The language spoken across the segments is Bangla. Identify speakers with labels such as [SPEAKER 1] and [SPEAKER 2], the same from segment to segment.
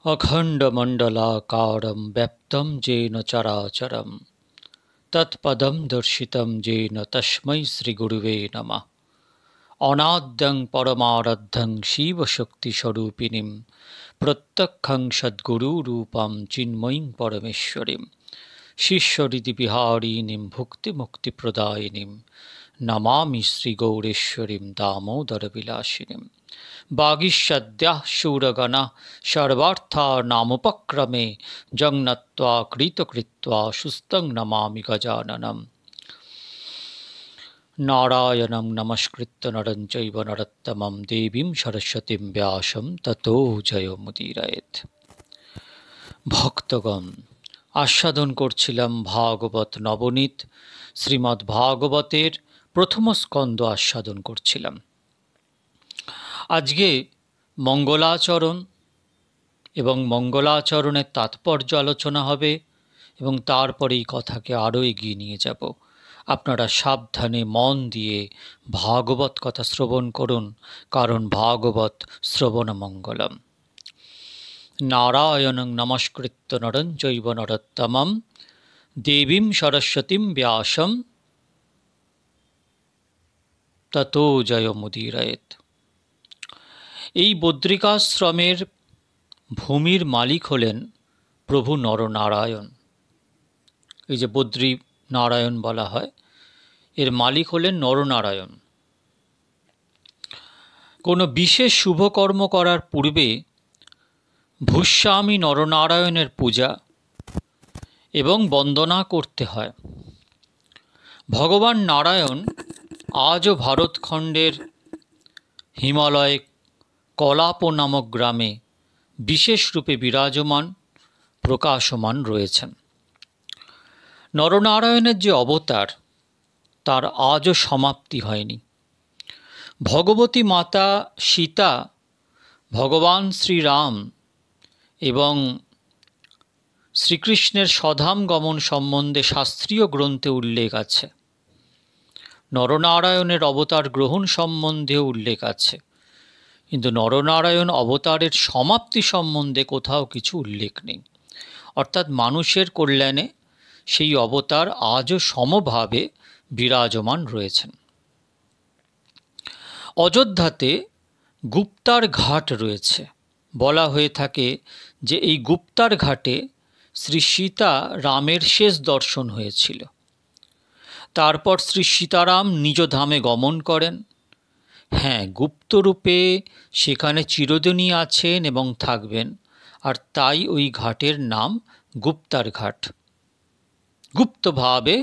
[SPEAKER 1] अखण्डमण्डलाकारं व्याप्तं येन चराचरं तत्पदं दर्शितं येन तस्मै श्रीगुरुवे नमः। अनाद्यं परमाराध्यं शिवशक्तिस्वरूपिणीं प्रत्यक्षं सद्गुरुरूपं चिन्मयीं परमेश्वरीं शिष्यहृदिविहारिणीं भुक्तिमुक्तिप्रदायिनीं नमामि श्रीगौरेश्वरीं दामोदरविलासिनीं। वागीषद्याः शूरगणाः सर्वार्थानामुपक्रमे जङ्नत्वा कृतकृत्वा सुस्थं नमामि गजाननम्। नारायणं नमस्कृत्य नरं चैव नरोत्तमं देवीं सरस्वतीं व्यासं ततो जयमुदीरयेत्। ভক্তগণ, আস্বাদন করছিলাম ভাগবত নবনীত শ্রীমদ্ ভাগবতের প্রথম স্কন্দ আস্বাদন করছিলাম। আজকে মঙ্গলাচরণ এবং মঙ্গলাচরণের তাৎপর্য আলোচনা হবে এবং তারপরে এই কথাকে আরও এগিয়ে নিয়ে যাব। আপনারা সাবধানে মন দিয়ে ভাগবত কথা শ্রবণ করুন, কারণ ভাগবত শ্রবণ মঙ্গলম। নারায়ণং নমস্কৃত্য নরং চৈব নরোত্তমং দেবীং সরস্বতীং ব্যাসং ততো জয়মুদীরয়েৎ। এই বদ্রিকাশ্রমের ভূমির মালিক হলেন প্রভু নরনারায়ণ। এই যে বদ্রী নারায়ণ বলা হয়, এর মালিক হলেন নরনারায়ণ। কোনো বিশেষ শুভকর্ম করার পূর্বে ভূস্বামী নরনারায়ণের পূজা এবং বন্দনা করতে হয়। ভগবান নারায়ণ আজও ভারতখণ্ডের হিমালয়ে কলাপ নামক গ্রামে বিশেষ রূপে বিরাজমান প্রকাশমান রয়েছেন। নরনারায়ণের যে অবতার, তার আজও সমাপ্তি হয়নি। ভগবতী মাতা সীতা, ভগবান শ্রীরাম এবং শ্রীকৃষ্ণের স্বধাম গমন সম্বন্ধে শাস্ত্রীয় গ্রন্থে উল্লেখ আছে। নরনারায়ণের অবতার গ্রহণ সম্বন্ধেও উল্লেখ আছে, কিন্তু নরনারায়ণ অবতারের সমাপ্তি সম্বন্ধে কোথাও কিছু উল্লেখ নেই। অর্থাৎ মানুষের কল্যাণে সেই অবতার আজও সমভাবে বিরাজমান রয়েছেন। অযোধ্যাতে গুপ্তার ঘাট রয়েছে। বলা হয়ে থাকে যে এই গুপ্তার ঘাটে শ্রী সীতা রামের শেষ দর্শন হয়েছিল। তারপর শ্রী সীতারাম নিজ ধামে গমন করেন। হ্যাঁ, গুপ্তরূপে সেখানে চিরদিনই আছেন এবং থাকবেন, আর তাই ওই ঘাটের নাম গুপ্তার ঘাট। গুপ্তভাবে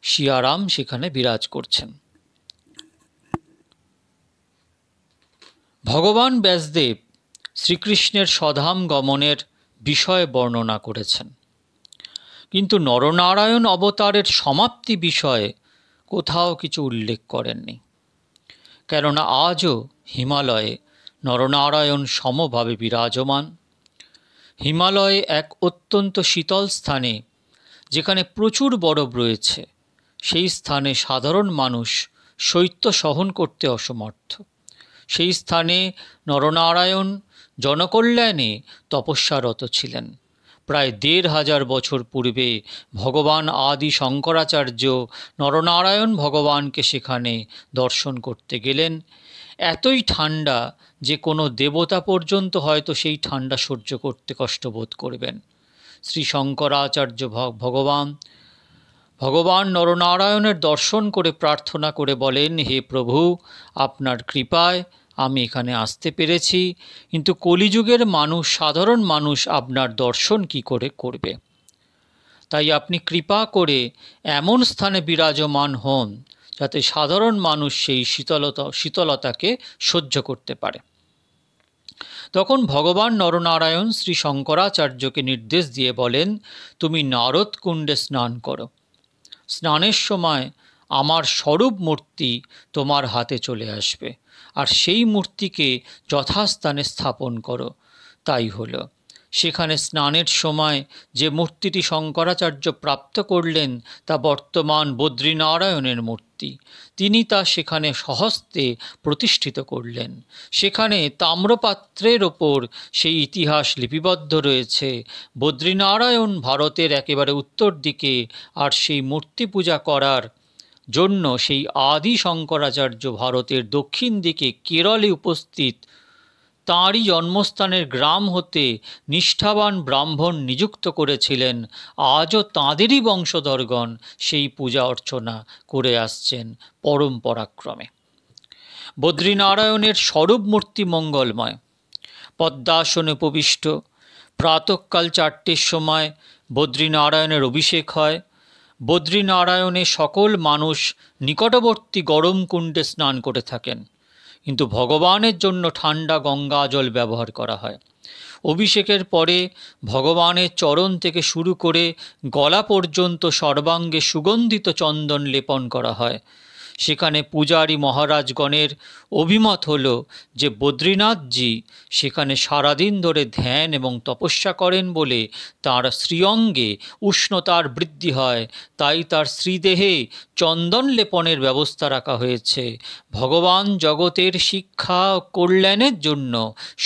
[SPEAKER 1] সিয়ারাম সেখানে বিরাজ করছেন। ভগবান ব্যাসদেব শ্রীকৃষ্ণের স্বধাম গমনের বিষয় বর্ণনা করেছেন, কিন্তু নরনারায়ণ অবতারের সমাপ্তি বিষয়ে কোথাও কিছু উল্লেখ করেননি। কেননা আজও হিমালয়ে নরনারায়ণ সমভাবে বিরাজমান। হিমালয়ে এক অত্যন্ত শীতল স্থানে, যেখানে প্রচুর বরফ রয়েছে, সেই স্থানে সাধারণ মানুষ শৈত্য সহন করতে অসমর্থ। সেই স্থানে নরনারায়ণ জনকল্যাণে তপস্যারত ছিলেন। প্রায় ১৫০০ বছর পূর্বে ভগবান আদি শঙ্করাচার্য নরনারায়ণ ভগবানকে সেখানে দর্শন করতে গেলেন। এতই ঠান্ডা যে কোনো দেবতা পর্যন্ত হয়তো সেই ঠান্ডা সহ্য করতে কষ্টবোধ করবেন। শ্রী শঙ্করাচার্য ভগবান নরনারায়ণের দর্শন করে প্রার্থনা করে বলেন, হে প্রভু, আপনার কৃপায় আমি এখানে আসতে পেরেছি, কিন্তু কলিযুগের মানুষ, সাধারণ মানুষ আপনার দর্শন কি করে করবে? তাই আপনি কৃপা করে এমন স্থানে বিরাজমান হন যাতে সাধারণ মানুষ সেই শীতলতাকে সহ্য করতে পারে। তখন ভগবান নরনারায়ণ শ্রী শঙ্করাচার্যকে নির্দেশ দিয়ে বলেন, তুমি নারদ কুণ্ডে স্নান করো। স্নানের সময় আমার স্বরূপ মূর্তি তোমার হাতে চলে আসবে, আর সেই মূর্তিকে যথাস্থানে স্থাপন করো। তাই হলো। সেখানে স্নানের সময় যে মূর্তিটি শঙ্করাচার্য প্রাপ্ত করলেন তা বর্তমান বদ্রীনারায়ণের মূর্তি। মূর্তি, তিনি তা সেখানে স্বহস্তে প্রতিষ্ঠিত করলেন। সেখানে তাম্রপাত্রের ওপর সেই ইতিহাস লিপিবদ্ধ রয়েছে। বদ্রীনারায়ণ ভারতের একেবারে উত্তর দিকে, আর সেই মূর্তি পূজা করার জন্য সেই আদি শঙ্করাচার্য ভারতের দক্ষিণ দিকে কেরলে উপস্থিত তাঁরই জন্মস্থানের গ্রাম হতে নিষ্ঠাবান ব্রাহ্মণ নিযুক্ত করেছিলেন। আজও তাঁদেরই বংশধরগণ সেই পূজা অর্চনা করে আসছেন পরম্পরাক্রমে। বদ্রীনারায়ণের স্বরূপ মূর্তি মঙ্গলময়, পদ্মাসনে উপবিষ্ট। প্রাতঃকাল 4টের সময় বদ্রীনারায়ণের অভিষেক হয়। বদ্রীনারায়ণে সকল মানুষ নিকটবর্তী গরম কুণ্ডে স্নান করে থাকেন, কিন্তু ভগবানের জন্য ঠান্ডা গঙ্গা জল ব্যবহার করা হয়। অভিষেকের পরে ভগবানের চরণ থেকে শুরু করে গলা পর্যন্ত সর্বাঙ্গে সুগন্ধিত চন্দন লেপন করা হয়। সেখানে পূজারী মহারাজগণের অভিমত হল যে বদ্রীনাথজি সেখানে সারাদিন ধরে ধ্যান এবং তপস্যা করেন বলে তাঁর শ্রীঅঙ্গে উষ্ণতার বৃদ্ধি হয়, তাই তার শ্রীদেহে চন্দন লেপনের ব্যবস্থা রাখা হয়েছে। ভগবান জগতের শিক্ষা ও কল্যাণের জন্য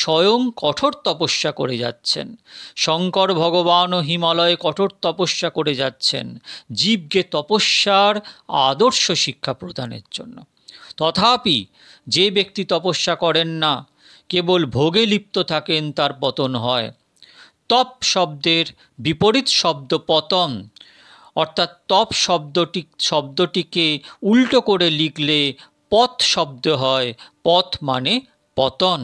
[SPEAKER 1] স্বয়ং কঠোর তপস্যা করে যাচ্ছেন। শঙ্কর ভগবানও হিমালয়ে কঠোর তপস্যা করে যাচ্ছেন জীবকে তপস্যার আদর্শ শিক্ষা প্রদানের জন্য। তথাপি যে ব্যক্তি তপস্যা করেন না, কেবল ভোগে লিপ্ত থাকেন, তার পতন হয়। তপ শব্দের বিপরীত শব্দ পতন, অর্থাৎ তপ শব্দটিকে উল্টো করে লিখলে পথ শব্দ হয়। পথ মানে পতন।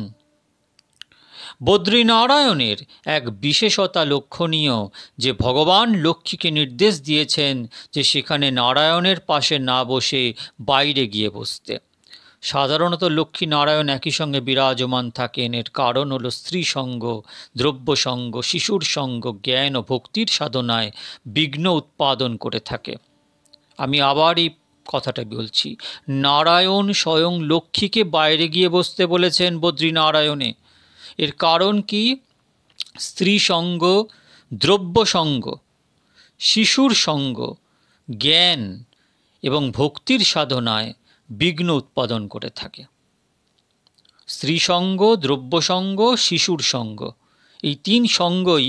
[SPEAKER 1] বদ্রীনারায়ণের এক বিশেষতা লক্ষণীয় যে ভগবান লক্ষ্মীকে নির্দেশ দিয়েছেন যে সেখানে নারায়ণের পাশে না বসে বাইরে গিয়ে বসতে। সাধারণত লক্ষ্মী নারায়ণ একই সঙ্গে বিরাজমান থাকেন। এর কারণ হলো স্ত্রী সঙ্গ, দ্রব্য সঙ্গ, শিশুর সঙ্গ জ্ঞান ও ভক্তির সাধনায় বিঘ্ন উৎপাদন করে থাকে। আমি আবার এই কথাটা বলছি, নারায়ণ স্বয়ং লক্ষ্মীকে বাইরে গিয়ে বসতে বলেছেন বদ্রীনারায়ণে। এর কারণ কি? স্ত্রী সঙ্গ, দ্রব্য সঙ্গ, শিশুর সঙ্গ জ্ঞান এবং ভক্তির সাধনায় বিঘ্ন উৎপাদন করে থাকে। স্ত্রী সঙ্গ, দ্রব্য সঙ্গ, শিশুর সঙ্গ, এই 3 সঙ্গই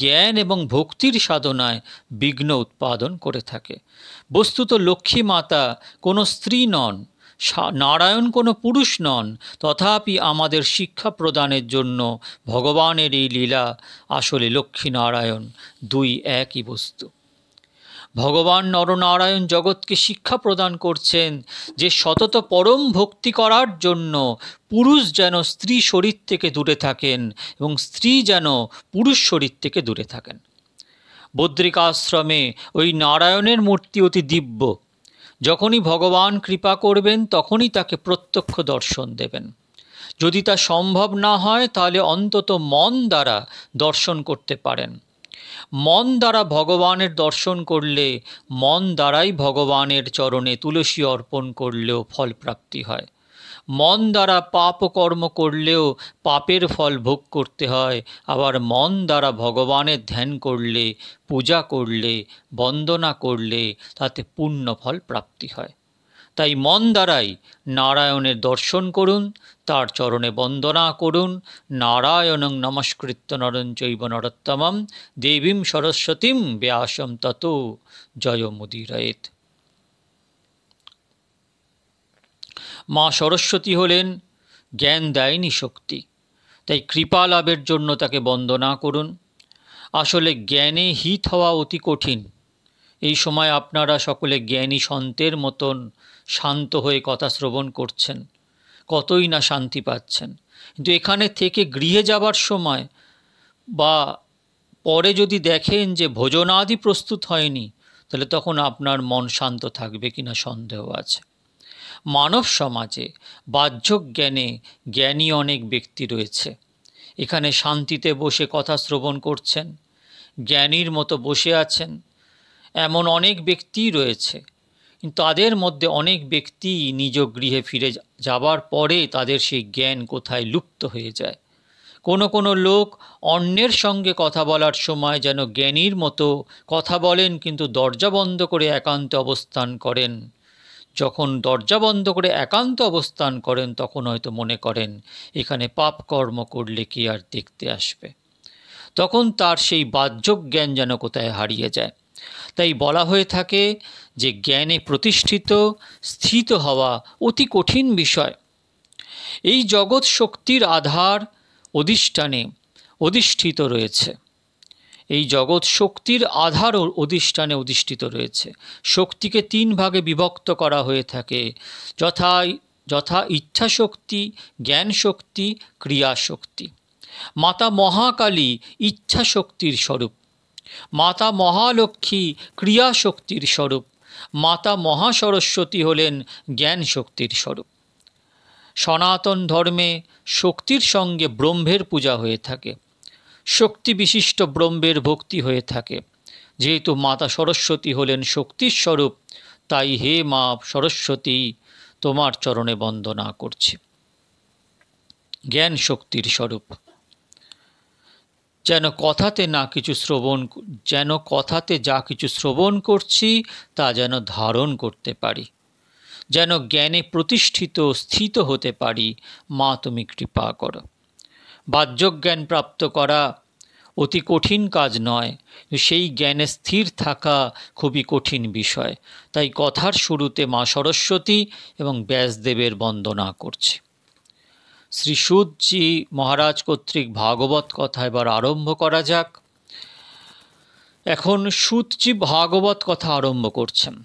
[SPEAKER 1] জ্ঞান এবং ভক্তির সাধনায় বিঘ্ন উৎপাদন করে থাকে। বস্তুত লক্ষ্মী মাতা কোনো স্ত্রী নন, নারায়ণ কোনো পুরুষ নন, তথাপি আমাদের শিক্ষা প্রদানের জন্য ভগবানের এই লীলা। আসলে লক্ষ্মী নারায়ণ দুই একই বস্তু। ভগবান নরনারায়ণ জগৎকে শিক্ষা প্রদান করছেন যে সতত পরম ভক্তি করার জন্য পুরুষ যেন স্ত্রী শরীর থেকে দূরে থাকেন এবং স্ত্রী যেন পুরুষ শরীর থেকে দূরে থাকেন। বদ্রিকাশ্রমে ওই নারায়ণের মূর্তি অতি দিব্য। যখনই ভগবান কৃপা করবেন তখনই তাকে প্রত্যক্ষ দর্শন দেবেন। যদি তা সম্ভব না হয় তাহলে অন্তত মন দ্বারা দর্শন করতে পারেন। মন দ্বারা ভগবানের দর্শন করলে, মন দ্বারাই ভগবানের চরণে তুলসী অর্পণ করলেও ফল প্রাপ্তি হয়। মন দ্বারা পাপ কর্ম করলেও পাপের ফল ভোগ করতে হয়। আবার মন দ্বারা ভগবানের ধ্যান করলে, পূজা করলে, বন্দনা করলে তাতে পুণ্য ফল প্রাপ্তি হয়। তাই মন দ্বারাই নারায়ণের দর্শন করুন, তার চরণে বন্দনা করুন। নারায়ণং নমস্কৃত্য নরং চৈব নরোত্তমম দেবীং সরস্বতীং ব্যাসং ততো জয়মুদীরয়েৎ। মা সরস্বতী হলেন জ্ঞান দায়িনী শক্তি, তাই কৃপা লাভের জন্য তাকে বন্দনা করুন। আসলে জ্ঞানে হিত হওয়া অতি কঠিন। এই সময় আপনারা সকলে জ্ঞানী সন্তের মতন শান্ত হয়ে কথা শ্রবণ করছেন, কতই না শান্তি পাচ্ছেন। কিন্তু এখানে থেকে গৃহে যাবার সময় বা পরে যদি দেখেন যে ভোজনাদি প্রস্তুত হয়নি, তাহলে তখন আপনার মন শান্ত থাকবে কিনা সন্দেহ আছে। মানব সমাজে বাহ্য জ্ঞানে জ্ঞানী অনেক ব্যক্তি রয়েছে। এখানে শান্তিতে বসে কথা শ্রবণ করছেন, জ্ঞানীর মতো বসে আছেন, এমন অনেক ব্যক্তিই রয়েছে। কিন্তু তাদের মধ্যে অনেক ব্যক্তি নিজ গৃহে ফিরে যাবার পরে তাদের সেই জ্ঞান কোথায় লুপ্ত হয়ে যায়। কোনো লোক অন্যের সঙ্গে কথা বলার সময় যেন জ্ঞানীর মতো কথা বলেন, কিন্তু দরজা বন্ধ করে একান্তে অবস্থান করেন। যখন দরজা বন্ধ করে একান্ত অবস্থান করেন তখন হয়তো মনে করেন এখানে পাপ কর্ম করলে কি আর দেখতে আসবে, তখন তার সেই বাহ্যক জ্ঞান যেন কোথায় হারিয়ে যায়। তাই বলা হয়ে থাকে যে জ্ঞানে প্রতিষ্ঠিত স্থিত হওয়া অতি কঠিন বিষয়। এই জগৎ শক্তির আধার অধিষ্ঠানে অধিষ্ঠিত রয়েছে, এই জগৎ শক্তির আধার অধিষ্ঠানে অধিষ্ঠিত রয়েছে। শক্তিকে 3 ভাগে বিভক্ত করা হয়ে থাকে, যথা ইচ্ছা শক্তি, জ্ঞান শক্তি, ক্রিয়া শক্তি। মাতা মহাকালী ইচ্ছা শক্তির স্বরূপ, মাতা মহালক্ষ্মী ক্রিয়া শক্তির স্বরূপ, মাতা মহাসরস্বতী হলেন জ্ঞান শক্তির স্বরূপ। সনাতন ধর্মে শক্তির সঙ্গে ব্রহ্মের পূজা হয়ে থাকে, শক্তি বিশিষ্ট ব্রহ্মের ভক্তি হয়ে থাকে। যেহেতু মাতা সরস্বতী হলেন শক্তির স্বরূপ, তাই হে মা সরস্বতী, তোমার চরণে বন্দনা করছি। জ্ঞান শক্তির স্বরূপ, যেন কথাতে যা কিছু শ্রবণ করছি তা যেন ধারণ করতে পারি, যেন জ্ঞানে প্রতিষ্ঠিত স্থিত হতে পারি। মা তুমি কৃপা করো। বাহ্যক জ্ঞান প্রাপ্ত করা অতি কঠিন কাজ নয়, সেই জ্ঞানে স্থির থাকা খুবই কঠিন বিষয়। তাই কথার শুরুতে মা সরস্বতী এবং ব্যাসদেবের বন্দনা করছি। শ্রী সুতজি মহারাজ কর্তৃক ভাগবত কথা এবার আরম্ভ করা যাক। এখন সুতজি ভাগবত কথা আরম্ভ করছেন।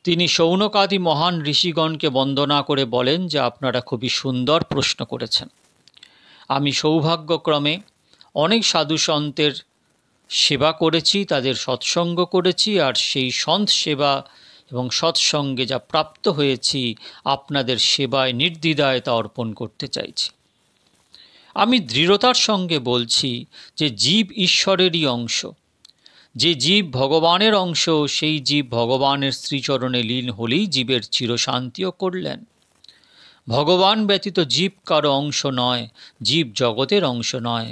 [SPEAKER 1] তিনি শৌনকাদি মহান ঋষিগণকে বন্দনা করে বলেন যে আপনারা খুবই সুন্দর প্রশ্ন করেছেন। আমি সৌভাগ্যক্রমে অনেক সাধু সন্তের সেবা করেছি, তাদের সৎসঙ্গ করেছি, আর সেই সন্ত সেবা এবং সৎসঙ্গে যা প্রাপ্ত হয়েছি আপনাদের সেবায় নির্দ্বিধায় তা অর্পণ করতে চাইছি। আমি দৃঢ়তার সঙ্গে বলছি যে জীব ঈশ্বরেরই অংশ, যে জীব ভগবানের অংশ, সেই জীব ভগবানের শ্রীচরণে লীন হলেই জীবের চিরশান্তি ও কল্যাণ। ভগবান ব্যতীত জীব কারো অংশ নয়, জীব জগতের অংশ নয়।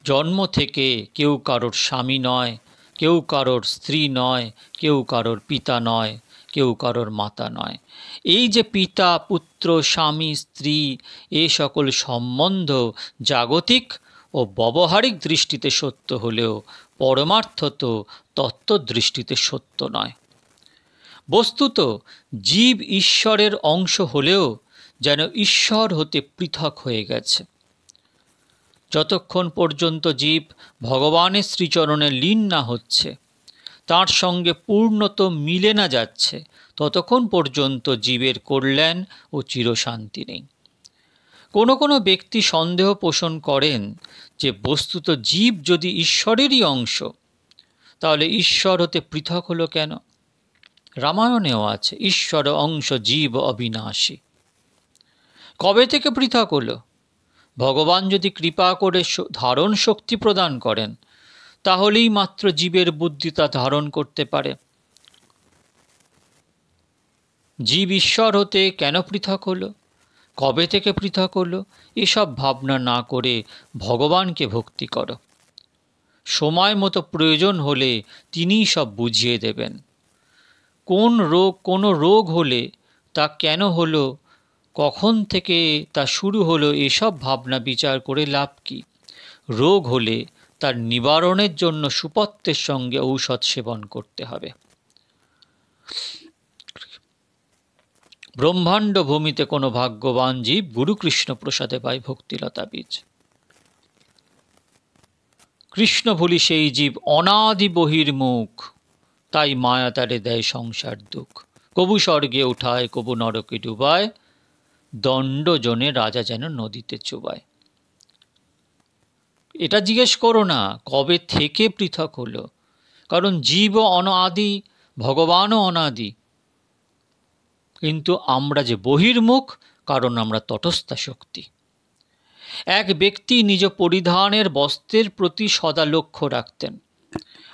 [SPEAKER 1] জন্ম থেকে কেউ কারোর স্বামী নয়, কেউ কারোর স্ত্রী নয়, কেউ কারোর পিতা নয়, কেউ কারোর মাতা নয়। এই যে পিতা পুত্র স্বামী স্ত্রী, এ সকল সম্বন্ধ জাগতিক ও ব্যবহারিক দৃষ্টিতে সত্য হলেও পরমার্থত তত্ত্ব দৃষ্টিতে সত্য নয়। বস্তুত জীব ঈশ্বরের অংশ হলেও যেন ঈশ্বর হতে পৃথক হয়ে গেছে। যতক্ষণ পর্যন্ত জীব ভগবানের শ্রীচরণে লীন না হচ্ছে, তার সঙ্গে পূর্ণত মিলে না যাচ্ছে, ততক্ষণ পর্যন্ত জীবের কল্যাণ ও চিরশান্তি নেই। কোনো কোনো ব্যক্তি সন্দেহ পোষণ করেন যে বস্তুত জীব যদি ঈশ্বরেরই অংশ, তাহলে ঈশ্বর হতে পৃথক হলো কেন? রামায়ণেও আছে ঈশ্বর অংশ জীব অবিনাশী। কবে থেকে পৃথক হলো? ভগবান যদি কৃপা করে ধারণ শক্তি প্রদান করেন, তাহলেই মাত্র জীবের বুদ্ধি তা ধারণ করতে পারে। জীব ঈশ্বর হতে কেন পৃথক হলো, কবে থেকে পৃথক হলো, এসব ভাবনা না করে ভগবানকে ভক্তি করো। সময় মতো প্রয়োজন হলে তিনিই সব বুঝিয়ে দেবেন। কোনো রোগ হলে তা কেন হলো, কখন থেকে তা শুরু হলো, এসব ভাবনা বিচার করে লাভ কি? রোগ হলে তার নিবারণের জন্য সুপথ্যের সঙ্গে ঔষধ সেবন করতে হবে। ব্রহ্মাণ্ড ভূমিতে কোনো ভাগ্যবান জীব গুরুকৃষ্ণ প্রসাদে পায় ভক্তিলতা বীজ। কৃষ্ণ ভুলি সেই জীব অনাদি বহির্মুখ, তাই মায়া তারে দেয় সংসার দুঃখ। কবু স্বর্গে উঠায়, কবু নরকে ডুবায়, দণ্ড জনে রাজা যেন নদীতে চুবায়। এটা জিজ্ঞেস করো না কবে থেকে পৃথক হলো, কারণ জীবও অনাদি, ভগবানও অনাদি। কিন্তু আমরা যে বহির্মুখ, কারণ আমরা তটস্থা শক্তি। এক ব্যক্তি নিজ পরিধানের বস্ত্রের প্রতি সদা লক্ষ্য রাখতেন।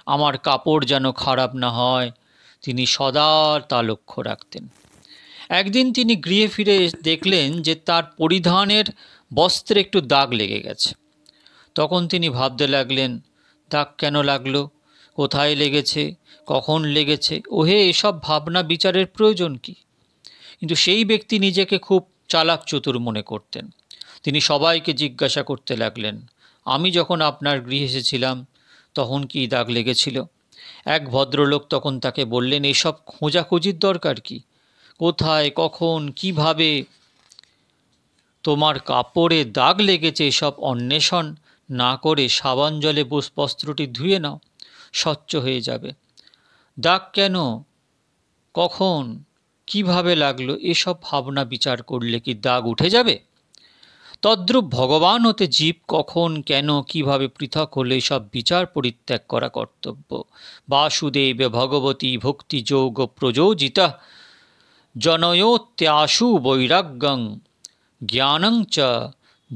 [SPEAKER 1] আমার কাপড় যেন খারাপ না হয়, তিনি সদা তা লক্ষ্য রাখতেন। একদিন তিনি গৃহে ফিরে দেখলেন যে তার পরিধানের বস্ত্রে একটু দাগ লেগে গেছে। তখন তিনি ভাবতে লাগলেন, দাগ কেন লাগলো, কোথায় লেগেছে, কখন লেগেছে, ওহে এসব ভাবনা বিচারের প্রয়োজন কি? কিন্তু সেই ব্যক্তি নিজেকে খুব চালাক চতুর মনে করতেন। তিনি সবাইকে জিজ্ঞাসা করতে লাগলেন, আমি যখন আপনার গৃহে এসেছিলাম তখন কি দাগ লেগেছিল? এক ভদ্রলোক তখন তাকে বললেন, এসব খোঁজাখুঁজির দরকার কি? কোথায়, কখন, কিভাবে তোমার কাপড়ে দাগ লেগেছে এসব অন্বেষণ না করে সাবান জলে বস্ত্রটি ধুয়ে নাও, স্বচ্ছ হয়ে যাবে। দাগ কেন, কখন, কিভাবে লাগলো, এসব ভাবনা বিচার করলে কি দাগ উঠে যাবে? তদ্রূপ ভগবান হতে জীব কখন, কেন, কিভাবে পৃথক হলে সব বিচার পরিত্যাগ করা কর্তব্য। বাসুদেব ভগবতী ভক্তি যোগ প্রযোজিতা জনয়োত্যাশু বৈরাগ্যং জ্ঞানং চ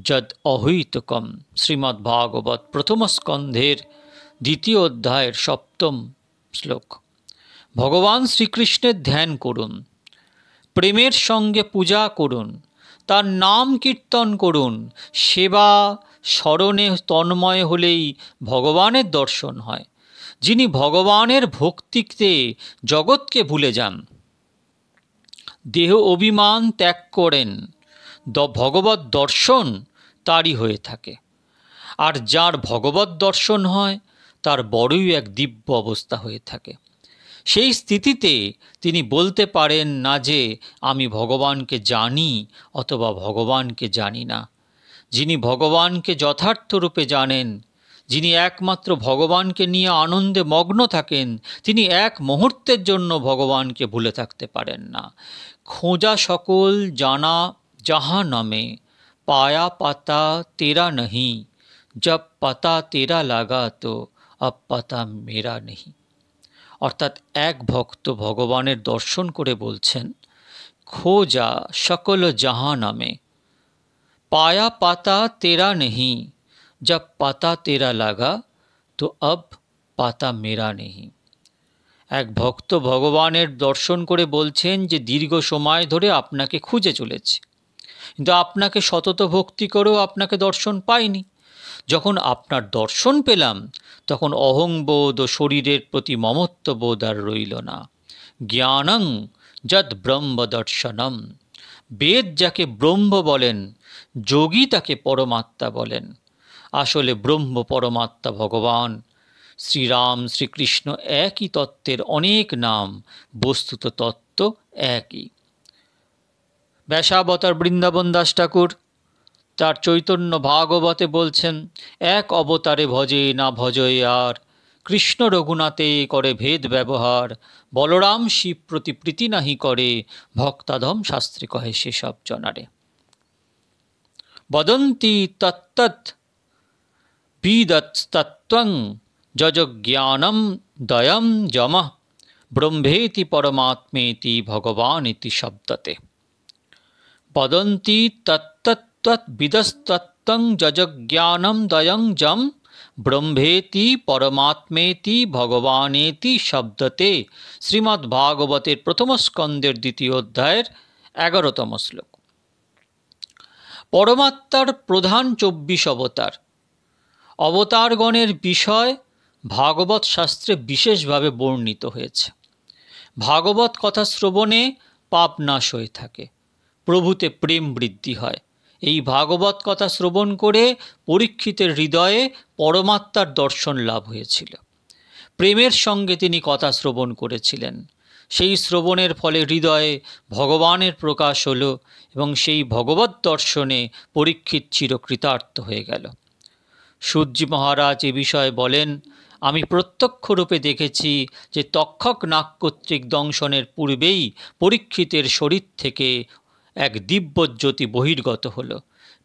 [SPEAKER 1] যদ অহৈতুকম। শ্রীমদ্ভাগবত প্রথম স্কন্ধের 2 অধ্যায়ের 7 শ্লোক। ভগবান শ্রীকৃষ্ণের ধ্যান করুন, প্রেমের সঙ্গে পূজা করুন, তার নাম কীর্তন করুন, সেবা স্মরণে তন্ময় হলেই ভগবানের দর্শন হয়। যিনি ভগবানের ভক্তিতে জগৎকে ভুলে যান, দেহ অভিমান ত্যাগ করেন, ভগবৎ দর্শন তারই হয়ে থাকে। আর যার ভগবৎ দর্শন হয় তার বড়ই এক দিব্য অবস্থা হয়ে থাকে। সেই স্থিতিতে তিনি বলতে পারেন না যে আমি ভগবানকে জানি অথবা ভগবানকে জানি না। যিনি ভগবানকে যথার্থ রূপে জানেন, যিনি একমাত্র ভগবানকে নিয়ে আনন্দে মগ্ন থাকেন, তিনি এক মুহূর্তের জন্য ভগবানকে ভুলে থাকতে পারেন না। খোঁজা সকল জানা जहाँ नमे पाया पता तेरा नहीं, जब पता तेरा लगा तो अब पता मेरा नहीं। অর্থাৎ এক ভক্ত ভগবানের দর্শন করে বলছেন, খোঁজা সকল জাহাঁ নামে পায়া পাতা তেরা নেহি, जब पता तेरा लगा तो अब पता मेरा नहीं। এক ভক্ত ভগবানের দর্শন করে বলছেন যে দীর্ঘ সময় ধরে আপনাকে খুঁজে চলেছি, কিন্তু আপনাকে সতত ভক্তি করেও আপনাকে দর্শন পাইনি। যখন আপনার দর্শন পেলাম তখন অহংবোধ ও শরীরের প্রতি মমত্ববোধ আর রইল না। জ্ঞানং যদ ব্রহ্ম দর্শনম। বেদ যাকে ব্রহ্ম বলেন, যোগী তাকে পরমাত্মা বলেন। আসলে ব্রহ্ম পরমাত্মা ভগবান শ্রীরাম শ্রীকৃষ্ণ একই তত্ত্বের অনেক নাম, বস্তুত তত্ত্ব একই। ব্যাসাবতার বৃন্দাবন দাস ঠাকুর তার চৈতন্য ভাগবতে বলছেন, এক অবতারে ভজে না ভজয়ে আর, কৃষ্ণ রঘুনাথে করে ভেদ ব্যবহার, বলরাম শিব প্রতি প্রীতি নাহি করে, ভক্তাধম শাস্ত্রে কহে সেসব জনারে। বদন্তি তত্তৎ বিদত্তত্ত্বং যজ্ঞানম দয়ম যমঃ, ব্রহ্মেতি পরমাত্মেতি ভগবানিতি শব্দতে। বদন্তি তত্তৎবিদস্তত্ত্বং যজ্ঞানম দয়ং যম, ব্রহ্মেতি পরমাত্মেতি ভগবানেতি শব্দতে। শ্রীমদ্ভাগবতের প্রথম স্কন্ধের 2 অধ্যায়ের 11তম শ্লোক। পরমাত্মার প্রধান 24 অবতার। অবতারগণের বিষয় ভাগবত শাস্ত্রে বিশেষভাবে বর্ণিত হয়েছে। ভাগবত কথা শ্রবণে পাপ নাশ হয়ে থাকে, প্রভুতে প্রেম বৃদ্ধি হয়। এই ভাগবত কথা শ্রবণ করে পরীক্ষিতের হৃদয়ে পরমাত্মার দর্শন লাভ হয়েছিল। প্রেমের সঙ্গে তিনি কথা শ্রবণ করেছিলেন। সেই শ্রবণের ফলে হৃদয়ে ভগবানের প্রকাশ হল এবং সেই ভগবত দর্শনে পরীক্ষিত চিরকৃতার্থ হয়ে গেল। সূর্যি মহারাজ এ বিষয়ে বলেন, আমি প্রত্যক্ষরূপে দেখেছি যে তক্ষক নাগ কর্তৃক দংশনের পূর্বেই পরীক্ষিতের শরীর থেকে এক দিব্যজ্যোতি বহির্গত হল।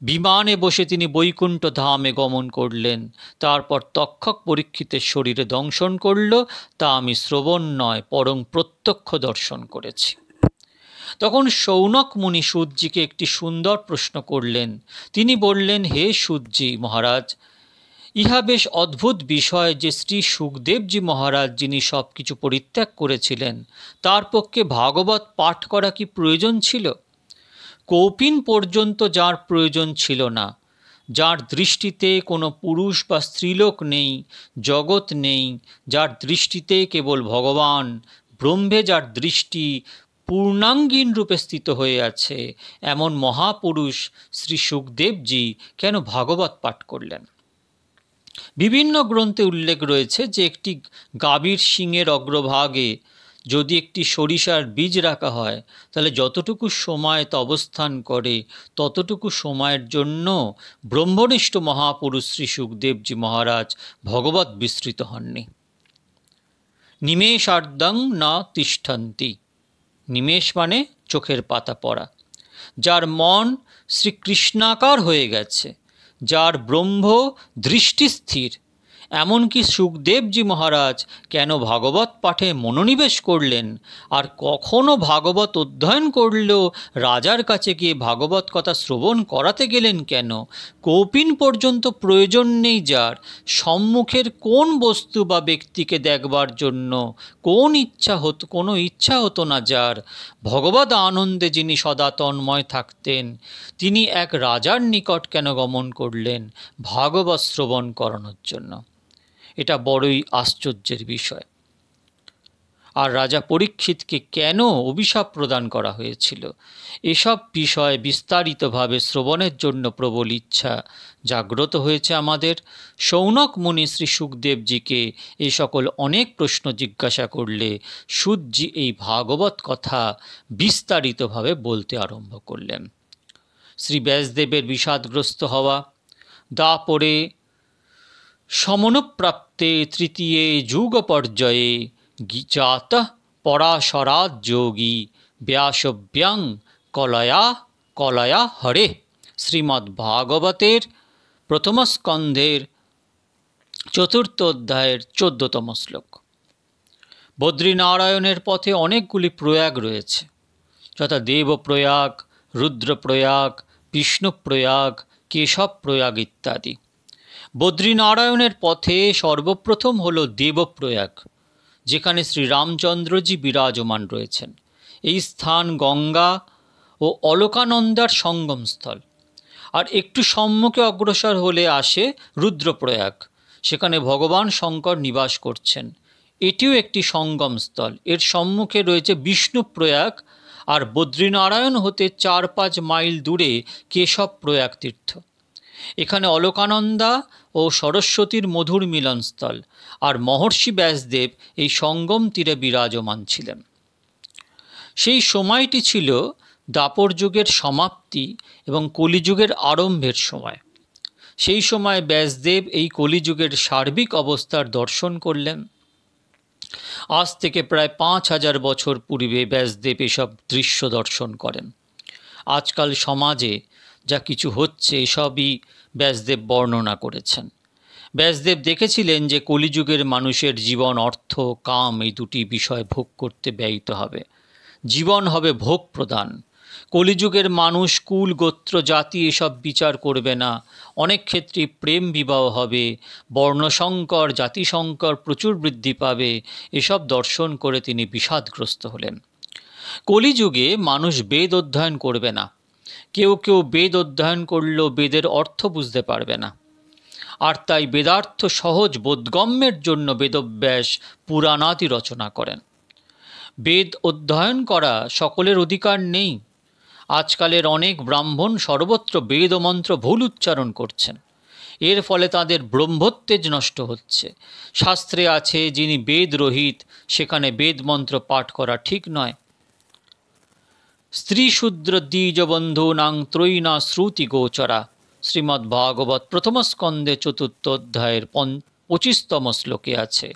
[SPEAKER 1] বিমানে বসে তিনি বৈকুণ্ঠ ধামে গমন করলেন। তারপর তক্ষক পরীক্ষিতের শরীরে দংশন করল। তা আমি শ্রবণ নয় বরং প্রত্যক্ষ দর্শন করেছি। তখন শৌনক মুনি সূর্যিকে একটি সুন্দর প্রশ্ন করলেন। তিনি বললেন, হে সূর্যি মহারাজ, ইহা বেশ অদ্ভুত বিষয় যে শ্রী সুখদেবজি মহারাজ, যিনি সব কিছু পরিত্যাগ করেছিলেন, তার পক্ষে ভাগবত পাঠ করা কি প্রয়োজন ছিল? কৌপিন পর্যন্ত যার প্রয়োজন ছিল না, যার দৃষ্টিতে কোনো পুরুষ বা স্ত্রীলোক নেই, জগৎ নেই, যার দৃষ্টিতে কেবল ভগবান, ব্রহ্মে যার দৃষ্টি পূর্ণাঙ্গীন রূপে স্থিত হয়ে আছে, এমন মহাপুরুষ শ্রী সুখদেবজি কেন ভাগবত পাঠ করলেন? বিভিন্ন গ্রন্থে উল্লেখ রয়েছে যে একটি গাভীর শিংয়ের অগ্রভাগে যদি একটি সরিষার বীজ রাখা হয়, তাহলে যতটুকু সময় তা অবস্থান করে ততটুকু সময়ের জন্য ব্রহ্মনিষ্ঠ মহাপুরুষ শ্রী সুখদেবজি মহারাজ ভগবত বিস্তৃত হননি। নিমেষার্ধং না তিষ্ঠন্তি, নিমেষ মানে চোখের পাতা পড়া। যার মন শ্রীকৃষ্ণাকার হয়ে গেছে, যার ব্রহ্ম দৃষ্টিস্থির, এমনকি সুখদেবজি মহারাজ কেন ভাগবত পাঠে মনোনিবেশ করলেন? আর কখনো ভাগবত অধ্যয়ন করলেও রাজার কাছে গিয়ে ভাগবত কথা শ্রবণ করাতে গেলেন কেন? কৌপিন পর্যন্ত প্রয়োজন নেই যার, সম্মুখের কোন বস্তু বা ব্যক্তিকে দেখবার জন্য কোনো ইচ্ছা হতো না যার, ভগবত আনন্দে যিনি সদা তন্ময় থাকতেন, তিনি এক রাজার নিকট কেন গমন করলেন ভাগবত শ্রবণ করানোর জন্য? এটা বড়ই আশ্চর্যের বিষয়। আর রাজা পরীক্ষিতকে কেন অভিশাপ প্রদান করা হয়েছিল, এসব বিষয় বিস্তারিতভাবে শ্রবণের জন্য প্রবল ইচ্ছা জাগ্রত হয়েছে আমাদের। শৌনক মুনি শ্রী সুখদেবজিকে এই সকল অনেক প্রশ্ন জিজ্ঞাসা করলে সুতজি এই ভাগবত কথা বিস্তারিতভাবে বলতে আরম্ভ করলেন। শ্রী ব্যাসদেবের বিষাদগ্রস্ত হওয়া, দাপরে সমনুপ্রাপ্তে তৃতীয়ে যুগ পর্যায়ে জাত পরাশরাৎ যোগী ব্যাসব্যাং কলয়া হরে। শ্রীমদ্ ভাগবতের প্রথম স্কন্ধের 4th অধ্যায়ের 14তম শ্লোক। বদ্রীনারায়ণের পথে অনেকগুলি প্রয়াগ রয়েছে, যথা দেবপ্রয়াগ, রুদ্রপ্রয়াগ, বিষ্ণুপ্রয়াগ, কেশবপ্রয়াগ ইত্যাদি। বদ্রীনারায়ণের পথে সর্বপ্রথম হল দেবপ্রয়াগ, যেখানে শ্রীরামচন্দ্রজি বিরাজমান রয়েছেন। এই স্থান গঙ্গা ও অলকানন্দার সঙ্গমস্থল। আর একটু সম্মুখে অগ্রসর হলে আসে রুদ্রপ্রয়াগ, সেখানে ভগবান শঙ্কর নিবাস করছেন। এটিও একটি সঙ্গমস্থল। এর সম্মুখে রয়েছে বিষ্ণুপ্রয়াগ, আর বদ্রীনারায়ণ হতে 4-5 মাইল দূরে কেশবপ্রয়াগ তীর্থ। এখানে অলকানন্দা ও সরস্বতীর মধুর মিলনস্থল, আর মহর্ষি ব্যাসদেব এই সঙ্গম তীরে বিরাজমান ছিলেন। সেই সময়টি ছিল দ্বাপর যুগের সমাপ্তি এবং কলিযুগের আরম্ভের সময়। সেই সময় ব্যাসদেব এই কলিযুগের সার্বিক অবস্থার দর্শন করলেন। আজ থেকে প্রায় 5000 বছর পূর্বে ব্যাসদেব এসব দৃশ্য দর্শন করেন। আজকাল সমাজে যা কিছু হচ্ছে এসবই ব্যাসদেব বর্ণনা করেছেন। ব্যাসদেব দেখেছিলেন যে কলিযুগের মানুষের জীবন অর্থ কাম এই দুটি বিষয় ভোগ করতে ব্যয়িত হবে। জীবন হবে ভোগ প্রদান। কলিযুগের মানুষ কুল গোত্র জাতি এসব বিচার করবে না। অনেক ক্ষেত্রে প্রেম বিবাহ হবে, বর্ণসংকর জাতিসংকর প্রচুর বৃদ্ধি পাবে। এসব দর্শন করে তিনি বিষাদগ্রস্ত হলেন। কলিযুগে মানুষ বেদ অধ্যয়ন করবে না। কেউ কেউ বেদ অধ্যয়ন করলেও বেদের অর্থ বুঝতে পারবে না। আর তাই বেদার্থ সহজ বোধগম্যের জন্য বেদব্যাস পুরাণাদি রচনা করেন। বেদ অধ্যয়ন করা সকলের অধিকার নেই। আজকালের অনেক ব্রাহ্মণ সর্বত্র বেদ মন্ত্র ভুল উচ্চারণ করছেন। এর ফলে তাদের ব্রহ্মত্বেজ নষ্ট হচ্ছে। শাস্ত্রে আছে, যিনি বেদ রহিত সেখানে বেদ মন্ত্র পাঠ করা ঠিক নয়। স্ত্রী শূদ্র দ্বিজবন্ধূনাং ত্রয়ীনা শ্রুতি গোচরা। শ্রীমদ্ ভাগবত প্রথম স্কন্ধে 4th অধ্যায়ের 25তম শ্লোকে আছে,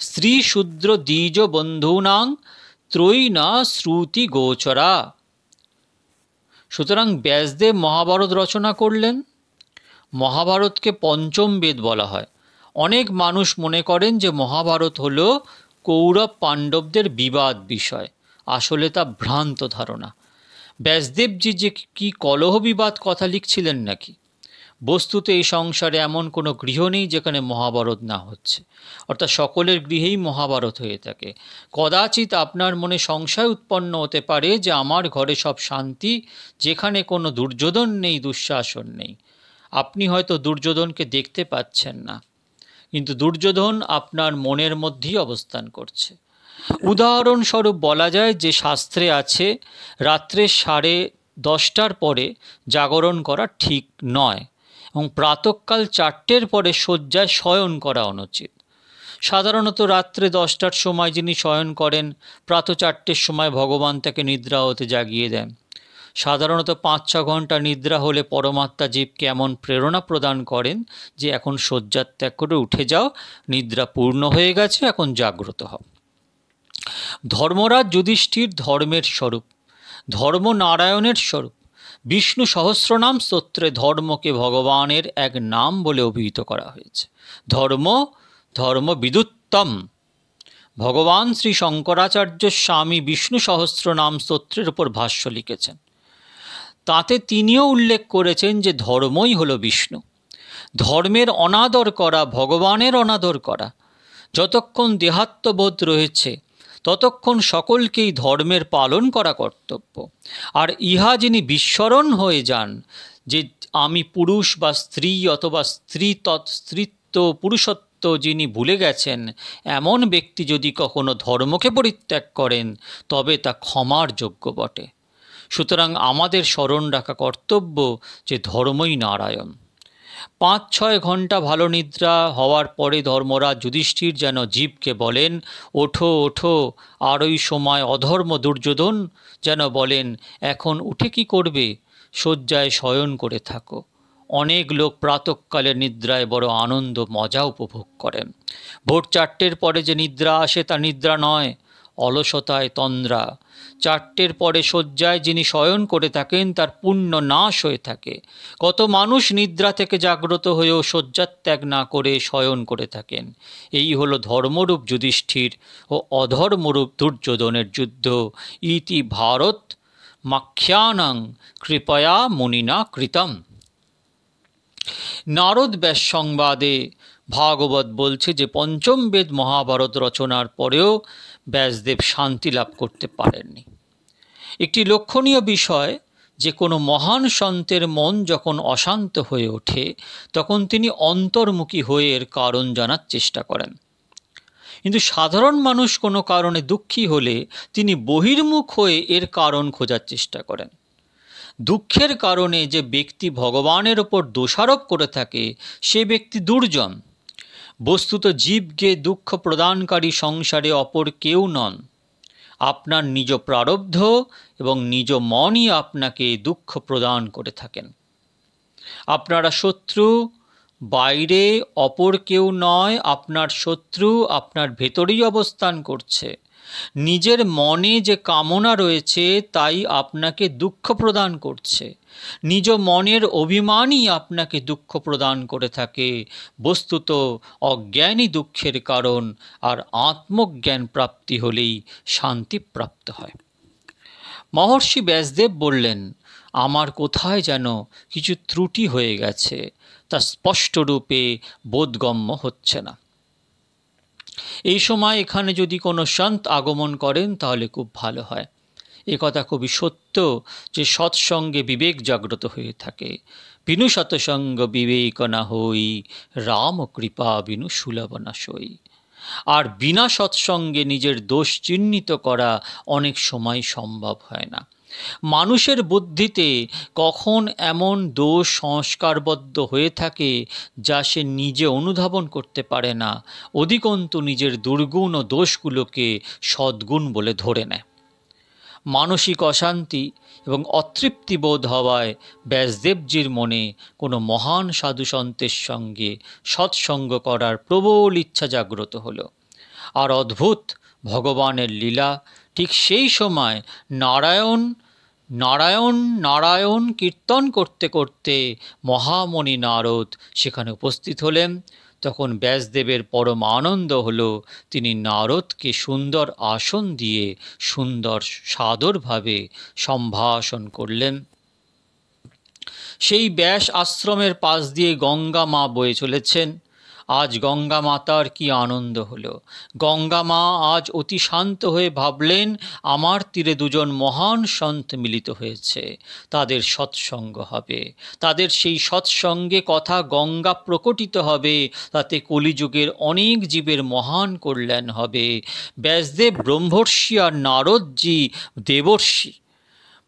[SPEAKER 1] স্ত্রী শূদ্র দ্বিজ বন্ধূনাং ত্রয়ীনা শ্রুতি গোচরা। সুতরাং ব্যাসদেব মহাভারত রচনা করলেন। মহাভারতকে পঞ্চম বেদ বলা হয়। অনেক মানুষ মনে করেন যে মহাভারত হল কৌরব পাণ্ডবদের বিবাদ বিষয়। আসলে তা ভ্রান্ত ধারণা। ব্যাসদেবজি যে কি কলহ বিবাদ কথা লিখছিলেন নাকি? বস্তুতে এই সংসারে এমন কোনো গৃহ নেই যেখানে মহাভারত না হচ্ছে, অর্থাৎ সকলের গৃহেই মহাভারত হয়ে থাকে। কদাচিৎ আপনার মনে সংশয় উৎপন্ন হতে পারে যে আমার ঘরে সব শান্তি, যেখানে কোনো দুর্যোধন নেই, দুঃশাসন নেই। আপনি হয়তো দুর্যোধনকে দেখতে পাচ্ছেন না, কিন্তু দুর্যোধন আপনার মনের মধ্যেই অবস্থান করছে। উদাহরণস্বরূপ বলা যায় যে শাস্ত্রে আছে রাত্রে 10:30টার পরে জাগরণ করা ঠিক নয় এবং প্রাতঃকাল 4টের পরে শয্যায় শয়ন করা অনুচিত। সাধারণত রাত্রে 10টার সময় যিনি শয়ন করেন, প্রাত 4টের সময় ভগবান তাকে নিদ্রা হতে জাগিয়ে দেন। সাধারণত 5-6 ঘন্টা নিদ্রা হলে পরমাত্মা জীবকে এমন প্রেরণা প্রদান করেন যে এখন শয্যা ত্যাগ করে উঠে যাও, নিদ্রা পূর্ণ হয়ে গেছে, এখন জাগ্রত হও। ধর্মরাজ যুধিষ্ঠির ধর্মের স্বরূপ, ধর্ম নারায়ণের স্বরূপ। বিষ্ণু সহস্রনাম স্তোত্রে ধর্মকে ভগবানের এক নাম বলে অভিহিত করা হয়েছে। ধর্ম বিদুত্তম। ভগবান শ্রী শঙ্করাচার্য স্বামী বিষ্ণু সহস্রনাম স্তোত্রের উপর ভাষ্য লিখেছেন। তাতে তিনিও উল্লেখ করেছেন যে ধর্মই হলো বিষ্ণু। ধর্মের অনাদর করা ভগবানের অনাদর করা। যতক্ষণ দেহাত্মবোধ রয়েছে ততক্ষণ সকলকেই ধর্মের পালন করা কর্তব্য। আর ইহা যিনি বিস্মরণ হয়ে যান যে আমি পুরুষ বা স্ত্রী অথবা স্ত্রীত্ব পুরুষত্ব যিনি ভুলে গেছেন, এমন ব্যক্তি যদি কখনো ধর্মকে পরিত্যাগ করেন তবে তা ক্ষমার যোগ্য বটে। সুতরাং আমাদের স্মরণ রাখা কর্তব্য যে ধর্মই নারায়ণ। 5-6 ঘন্টা ভালো নিদ্রা হওয়ার পরে ধর্মরাজ যুধিষ্ঠির যেন জীবকে বলেন, ওঠো ওঠো। আর ওই সময় অধর্ম দুর্যোধন যেন বলেন, এখন উঠে কি করবে, শয্যায় শয়ন করে থাকো। অনেক লোক প্রাতঃকালের নিদ্রায় বড় আনন্দ মজা উপভোগ করেন। ভোর 4টের পরে যে নিদ্রা আসে তা নিদ্রা নয়, অলসতায় তন্দ্রা। 4টের পরে শয্যায় যিনি শয়ন করে থাকেন তার পুণ্য নাশ হয়ে থাকে। কত মানুষ নিদ্রা থেকে জাগ্রত হয়েও শয্যাত্যাগ না করে শয়ন করে থাকেন। এই হলো ধর্মরূপ যুধিষ্ঠির ও অধর্মরূপ দুর্যোধনের যুদ্ধ। ইতি ভারত মাখ্যানাং কৃপয়া মুনিনা কৃতম। নারদ ব্যাস সংবাদে ভাগবত বলছে যে পঞ্চম বেদ মহাভারত রচনার পরেও ব্যাসদেব শান্তি লাভ করতে পারেননি। একটি লক্ষণীয় বিষয় যে কোনো মহান সন্তের মন যখন অশান্ত হয়ে ওঠে তখন তিনি অন্তর্মুখী হয়ে এর কারণ জানার চেষ্টা করেন। কিন্তু সাধারণ মানুষ কোনো কারণে দুঃখী হলে তিনি বহির্মুখ হয়ে এর কারণ খোঁজার চেষ্টা করেন। দুঃখের কারণে যে ব্যক্তি ভগবানের ওপর দোষারোপ করে থাকে সে ব্যক্তি দুর্জন। বস্তুত জীবকে দুঃখ প্রদানকারী সংসারে অপর কেউ নন। আপনার নিজ প্রারব্ধ এবং নিজ মনই আপনাকে দুঃখ প্রদান করে থাকেন। আপনারা শত্রু বাইরে অপর কেউ নয়, আপনার শত্রু আপনার ভেতরেই অবস্থান করছে। নিজের মনে যে কামনা রয়েছে তাই আপনাকে দুঃখ প্রদান করছে। নিজ মনের অভিমানই আপনাকে দুঃখ প্রদান করে থাকে। বস্তুত অজ্ঞানই দুঃখের কারণ, আর আত্মজ্ঞান প্রাপ্তি হলেই শান্তি প্রাপ্ত হয়। মহর্ষি ব্যাসদেব বললেন, আমার কোথায় যেন কিছু ত্রুটি হয়ে গেছে, তা স্পষ্টরূপে বোধগম্য হচ্ছে না। এই সময় এখানে যদি কোনো সন্ত আগমন করেন তাহলে খুব ভালো হয়। এ কথা খুবই সত্য যে সৎসঙ্গে বিবেক জাগ্রত হয়ে থাকে। বিনু সৎসঙ্গ বিবেক না হই, রাম কৃপা বিনু সুলভ না সই। আর বিনা সৎসঙ্গে নিজের দোষ চিহ্নিত করা অনেক সময় সম্ভব হয় না। মানুষের বুদ্ধিতে কখন এমন দোষ সংস্কারবদ্ধ হয়ে থাকে যা সে নিজে অনুধাবন করতে পারে না, অধিকন্তু নিজের দুর্গুণ ও দোষগুলোকে সদ্গুণ বলে ধরে নেয়। মানসিক অশান্তি এবং অতৃপ্তি বোধ হওয়ায় ব্যাসদেবজির মনে কোনো মহান সাধুসন্তের সঙ্গে সৎসঙ্গ করার প্রবল ইচ্ছা জাগ্রত হলো। আর অদ্ভুত ভগবানের লীলা, ঠিক সেই সময় নারায়ণ নারায়ণ নারায়ণ কীর্তন করতে করতে মহামণি নারদ সেখানে উপস্থিত হলেন। তখন ব্যাসদেবের পরম আনন্দ হলো। তিনি নারদকে সুন্দর আসন দিয়ে সুন্দর সাদরভাবে সম্ভাষণ করলেন। সেই ব্যাস আশ্রমের পাশ দিয়ে গঙ্গা মা বয়ে চলেছেন, আজ গঙ্গা মাতার কি আনন্দ হলো। গঙ্গা মা আজ অতি শান্ত হয়ে ভাবলেন, আমার তীরে দুজন মহান সন্ত মিলিত হয়েছে, তাদের সৎসঙ্গ হবে, তাদের সেই সৎসঙ্গে কথা গঙ্গা প্রকটিত হবে, তাতে কলিযুগের অনেক জীবের মহান কল্যাণ হবে। ব্যাসদেব ব্রহ্মর্ষি আর নারদজি দেবর্ষি।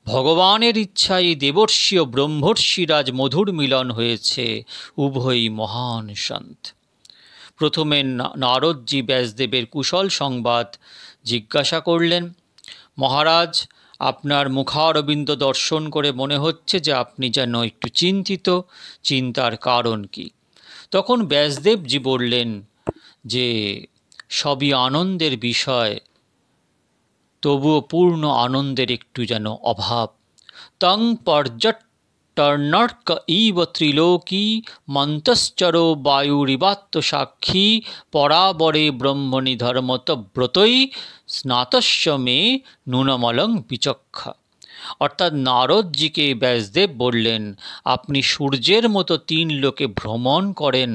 [SPEAKER 1] ভগবানের ইচ্ছায় দেবর্ষি ও ব্রহ্মর্ষির আজ মধুর মিলন হয়েছে, উভয়ই মহান সন্ত। প্রথমে নারদজি ব্যাসদেবের কুশল সংবাদ জিজ্ঞাসা করলেন। মহারাজ, আপনার মুখারবিন্দ দর্শন করে মনে হচ্ছে যে আপনি যেন একটু চিন্তিত, চিন্তার কারণ কি? তখন ব্যাসদেবজি বললেন যে সবই আনন্দের বিষয়, তবুও পূর্ণ আনন্দের একটু যেন অভাব। তং পর্যটর্ণর্ক ইব ত্রিলোকী মন্তশ্চরো বায়ুরিবাত্ম সাক্ষী পরাবরে ব্রহ্মণি ধর্মত ব্রতই স্নাতস্য মে নুনমলং বিচক্ষা। অর্থাৎ নারদজিকে ব্যাসদেব বললেন, আপনি সূর্যের মতো 3 লোকে ভ্রমণ করেন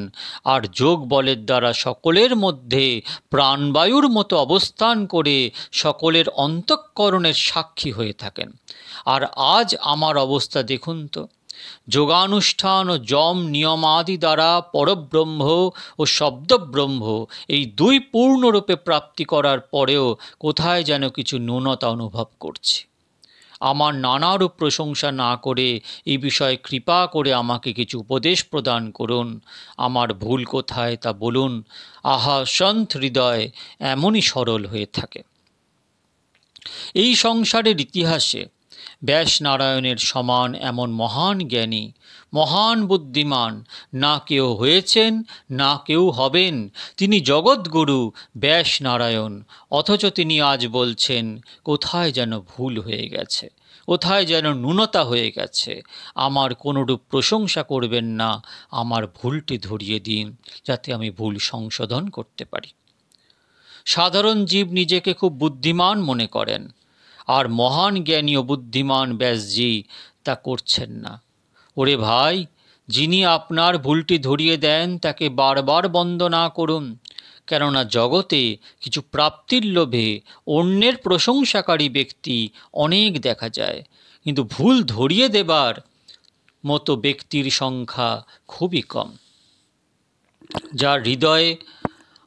[SPEAKER 1] আর যোগ বলের দ্বারা সকলের মধ্যে প্রাণবায়ুর মতো অবস্থান করে সকলের অন্তঃকরণের সাক্ষী হয়ে থাকেন। আর আজ আমার অবস্থা দেখুন তো, যোগানুষ্ঠান ও যম নিয়মাদি দ্বারা পরব্রহ্ম ও শব্দব্রহ্ম এই 2 পূর্ণরূপে প্রাপ্তি করার পরেও কোথায় যেন কিছু ন্যূনতা অনুভব করছি। আমার নানারূপ প্রশংসা না করে এই বিষয়ে কৃপা করে আমাকে কিছু উপদেশ প্রদান করুন। আমার ভুল কোথায় তা বলুন। আহা, সন্ত হৃদয় এমনই সরল হয়ে থাকে। এই সংসারের ইতিহাসে ব্যাস নারায়ণের সমান এমন মহান জ্ঞানী, মহান বুদ্ধিমান না কেউ হয়েছেন, না কেউ হবেন। তিনি জগৎগুরু ব্যাস নারায়ণ, অথচ তিনি আজ বলছেন কোথায় যেন ভুল হয়ে গেছে, কোথায় যেন ন্যূনতা হয়ে গেছে। আমার কোনোরূপ প্রশংসা করবেন না, আমার ভুলটি ধরিয়ে দিন যাতে আমি ভুল সংশোধন করতে পারি। সাধারণ জীব নিজেকে খুব বুদ্ধিমান মনে করেন, আর মহান জ্ঞানী ও বুদ্ধিমান ব্যাসজি তা করছেন না। ওরে ভাই, যিনি আপনার ভুলটি ধরিয়ে দেন তাকে বারবার বন্দনা করুন, কেননা জগতে কিছু প্রাপ্তির লোভে অন্যের প্রশংসাকারী ব্যক্তি অনেক দেখা যায়, কিন্তু ভুল ধরিয়ে দেবার মতো ব্যক্তির সংখ্যা খুবই কম। যার হৃদয়ে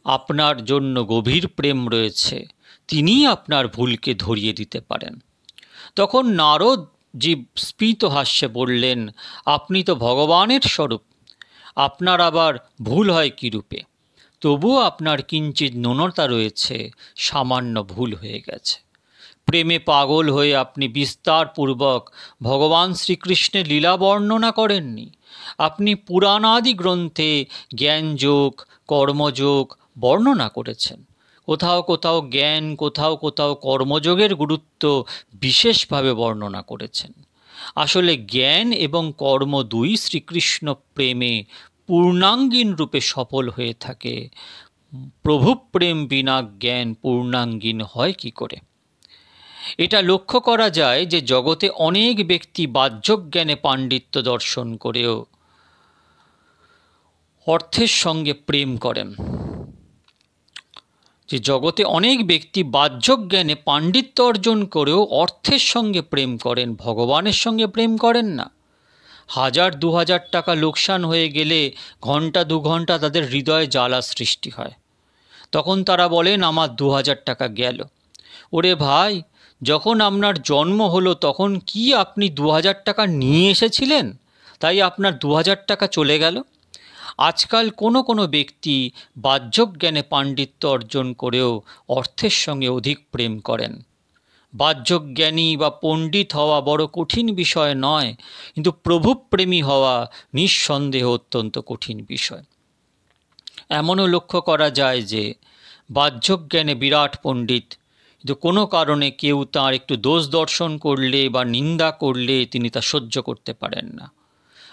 [SPEAKER 1] আপনার জন্য গভীর প্রেম রয়েছে, তিনিই আপনার ভুলকে ধরিয়ে দিতে পারেন। তখন নারদজি স্ফীত হাস্যে বললেন, আপনি তো ভগবানের স্বরূপ, আপনার আবার ভুল হয় কী রূপে? তবুও আপনার কিঞ্চিৎ ন্যূনতা রয়েছে, সামান্য ভুল হয়ে গেছে। প্রেমে পাগল হয়ে আপনি বিস্তারপূর্বক ভগবান শ্রীকৃষ্ণের লীলা বর্ণনা করেননি। আপনি পুরাণাদি গ্রন্থে জ্ঞানযোগ, কর্মযোগ বর্ণনা করেছেন। কোথাও কোথাও জ্ঞান, কোথাও কোথাও কর্মযোগের গুরুত্ব বিশেষভাবে বর্ণনা করেছেন। আসলে জ্ঞান এবং কর্ম 2 শ্রীকৃষ্ণ প্রেমে পূর্ণাঙ্গীন রূপে সফল হয়ে থাকে। প্রভু প্রেম বিনা জ্ঞান পূর্ণাঙ্গীন হয় কি করে? এটা লক্ষ্য করা যায় যে জগতে অনেক ব্যক্তি বাহ্যক জ্ঞানে পাণ্ডিত্য দর্শন করেও অর্থের সঙ্গে প্রেম করেন। যে জগতে অনেক ব্যক্তি বাহ্যক জ্ঞানে পাণ্ডিত্য অর্জন করেও অর্থের সঙ্গে প্রেম করেন, ভগবানের সঙ্গে প্রেম করেন না। 1000-2000 টাকা লোকসান হয়ে গেলে ঘন্টা 2 ঘন্টা তাদের হৃদয়ে জ্বালা সৃষ্টি হয়। তখন তারা বলেন, আমার 2000 টাকা গেল। ওরে ভাই, যখন আপনার জন্ম হলো তখন কি আপনি 2000 টাকা নিয়ে এসেছিলেন, তাই আপনার 2000 টাকা চলে গেল? আজকাল কোনো ব্যক্তি বাহ্যক জ্ঞানে পাণ্ডিত্য অর্জন করেও অর্থের সঙ্গে অধিক প্রেম করেন। বাহ্যক জ্ঞানী বা পণ্ডিত হওয়া বড় কঠিন বিষয় নয়, কিন্তু প্রভুপ্রেমী হওয়া নিঃসন্দেহ অত্যন্ত কঠিন বিষয়। এমনও লক্ষ্য করা যায় যে বাহ্যক জ্ঞানে বিরাট পণ্ডিত, কিন্তু কোনো কারণে কেউ তাঁর একটু দোষ দর্শন করলে বা নিন্দা করলে তিনি তা সহ্য করতে পারেন না।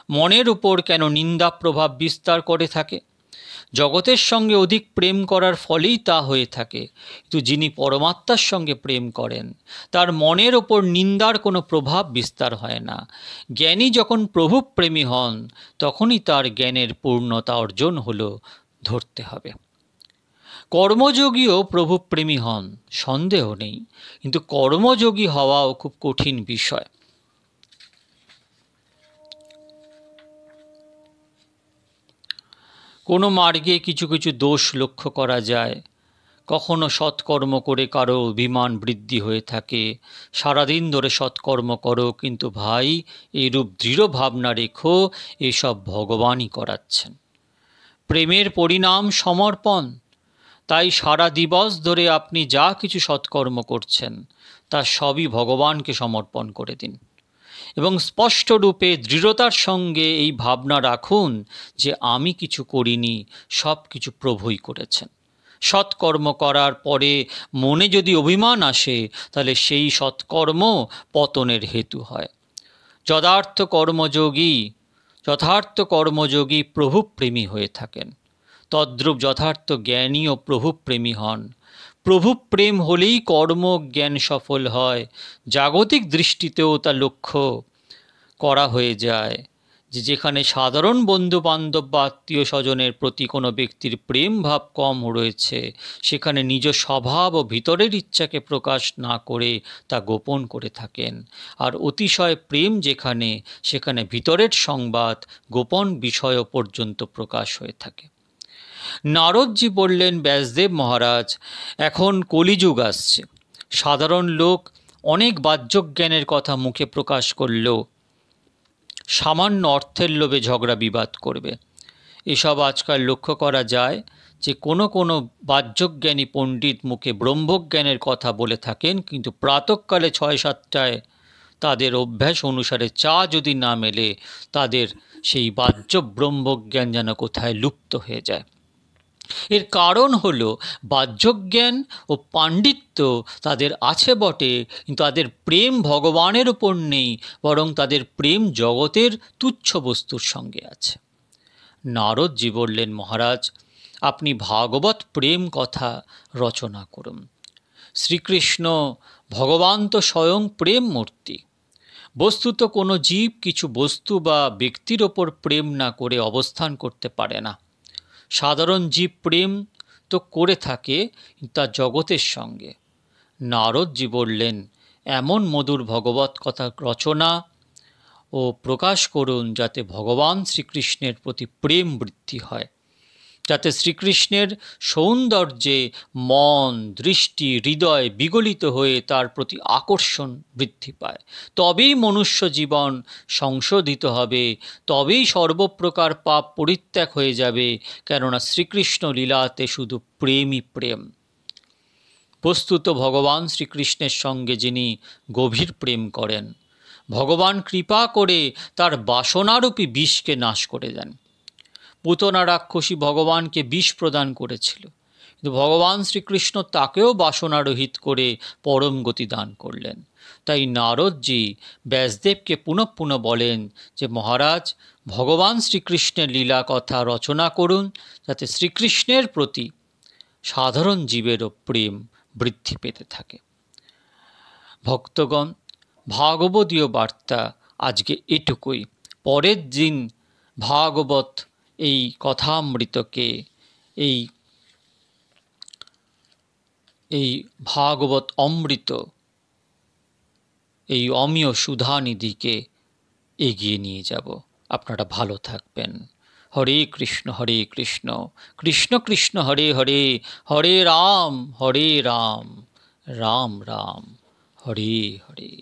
[SPEAKER 1] মনের উপর কেন নিন্দা প্রভাব বিস্তার করে থাকে? জগতের সঙ্গে অধিক প্রেম করার ফলেই তা হয়ে থাকে। কিন্তু যিনি পরমাত্মার সঙ্গে প্রেম করেন তার মনের ওপর নিন্দার কোনো প্রভাব বিস্তার হয় না। জ্ঞানী যখন প্রভু প্রেমী হন তখনই তার জ্ঞানের পূর্ণতা অর্জন হলো, ধরতে হবে। কর্মযোগীও প্রভুপ্রেমী হন, সন্দেহ নেই, কিন্তু কর্মযোগী হওয়াও খুব কঠিন বিষয়। কোনো মার্গে কিছু কিছু দোষ লক্ষ্য করা যায়। কখনো সৎকর্ম করে কারো অভিমান বৃদ্ধি হয়ে থাকে। সারাদিন ধরে সৎকর্ম করো, কিন্তু ভাই এরূপ দৃঢ় ভাবনা রেখো এসব ভগবানই করাচ্ছেন। প্রেমের পরিণাম সমর্পণ। তাই সারা দিবস ধরে আপনি যা কিছু সৎকর্ম করছেন তা সবই ভগবানকে সমর্পণ করে দিন এবং স্পষ্টরূপে দৃঢ়তার সঙ্গে এই ভাবনা রাখুন যে আমি কিছু করিনি, সব কিছু প্রভুই করেছেন। সৎকর্ম করার পরে মনে যদি অভিমান আসে তাহলে সেই সৎকর্ম পতনের হেতু হয়। যথার্থ কর্মযোগী প্রভুপ্রেমী হয়ে থাকেন। তদ্রূপ যথার্থ জ্ঞানীও প্রভুপ্রেমী হন। প্রভুপ্রেম হলেই কর্ম জ্ঞান সফল হয়। জাগতিক দৃষ্টিতেও তা লক্ষ্য করা হয়ে যায় যে যেখানে সাধারণ বন্ধুবান্ধব বা আত্মীয় স্বজনের প্রতি কোনো ব্যক্তির প্রেম ভাব কম রয়েছে, সেখানে নিজ স্বভাব ও ভিতরের ইচ্ছাকে প্রকাশ না করে তা গোপন করে থাকেন। আর অতিশয় প্রেম যেখানে, সেখানে ভিতরের সংবাদ গোপন বিষয় পর্যন্ত প্রকাশ হয়ে থাকে। নারদজি বললেন, ব্যাসদেব মহারাজ, এখন কলিযুগ আসছে। সাধারণ লোক অনেক বাহ্যজ্ঞানের কথা মুখে প্রকাশ করলেও সামান্য অর্থের লোভে ঝগড়া বিবাদ করবে। এসব আজকাল লক্ষ্য করা যায় যে কোনো কোনো বাহ্যজ্ঞানী পণ্ডিত মুখে ব্রহ্মজ্ঞানের কথা বলে থাকেন, কিন্তু প্রাতঃকালে 6-7টায় তাদের অভ্যাস অনুসারে চা যদি না মেলে তাদের সেই বাহ্য ব্রহ্মজ্ঞান যেন কোথায় লুপ্ত হয়ে যায়। এর কারণ হলো বাহ্যজ্ঞান ও পাণ্ডিত্য তাদের আছে বটে, কিন্তু তাদের প্রেম ভগবানের উপর নেই, বরং তাদের প্রেম জগতের তুচ্ছ বস্তুর সঙ্গে আছে। নারদজি বললেন, মহারাজ, আপনি ভাগবত প্রেম কথা রচনা করুন। শ্রীকৃষ্ণ ভগবান তো স্বয়ং প্রেম মূর্তি। বস্তুত কোনো জীব কিছু বস্তু বা ব্যক্তির ওপর প্রেম না করে অবস্থান করতে পারে না। সাধারণ জীব প্রেম তো করে থাকে তা জগতের সঙ্গে। নারদজি বললেন, এমন মধুর ভগবত কথা রচনা ও প্রকাশ করুন যাতে ভগবান শ্রীকৃষ্ণের প্রতি প্রেম বৃদ্ধি হয়, যাতে শ্রীকৃষ্ণের সৌন্দর্যে মন, দৃষ্টি, হৃদয় বিগলিত হয়ে তার প্রতি আকর্ষণ বৃদ্ধি পায়। তবেই মনুষ্য জীবন সংশোধিত হবে, তবেই সর্বপ্রকার পাপ পরিত্যাগ হয়ে যাবে, কেননা শ্রীকৃষ্ণ লীলাতে শুধু প্রেমই প্রেম। বস্তুত ভগবান শ্রীকৃষ্ণের সঙ্গে যিনি গভীর প্রেম করেন, ভগবান কৃপা করে তার বাসনারূপী বিষকে নাশ করে দেন। পুতনা রাক্ষসী ভগবানকে বিষ প্রদান করেছিল, কিন্তু ভগবান শ্রীকৃষ্ণ তাকেও বাসনারহিত করে পরম গতি দান করলেন। তাই নারদজি ব্যাসদেবকে পুনঃ পুনঃ বলেন যে, মহারাজ, ভগবান শ্রীকৃষ্ণের লীলা কথা রচনা করুন যাতে শ্রীকৃষ্ণের প্রতি সাধারণ জীবেরও প্রেম বৃদ্ধি পেতে থাকে। ভক্তগণ, ভাগবতীয় বার্তা আজকে এটুকুই। পরের দিন ভাগবত এই কথামৃতকে, এই ভাগবত অমৃত, এই অমীয় সুধানিধিকে এগিয়ে নিয়ে যাব। আপনারা ভালো থাকবেন। হরে কৃষ্ণ কৃষ্ণ কৃষ্ণ হরে হরে, হরে রাম রাম রাম হরে হরে।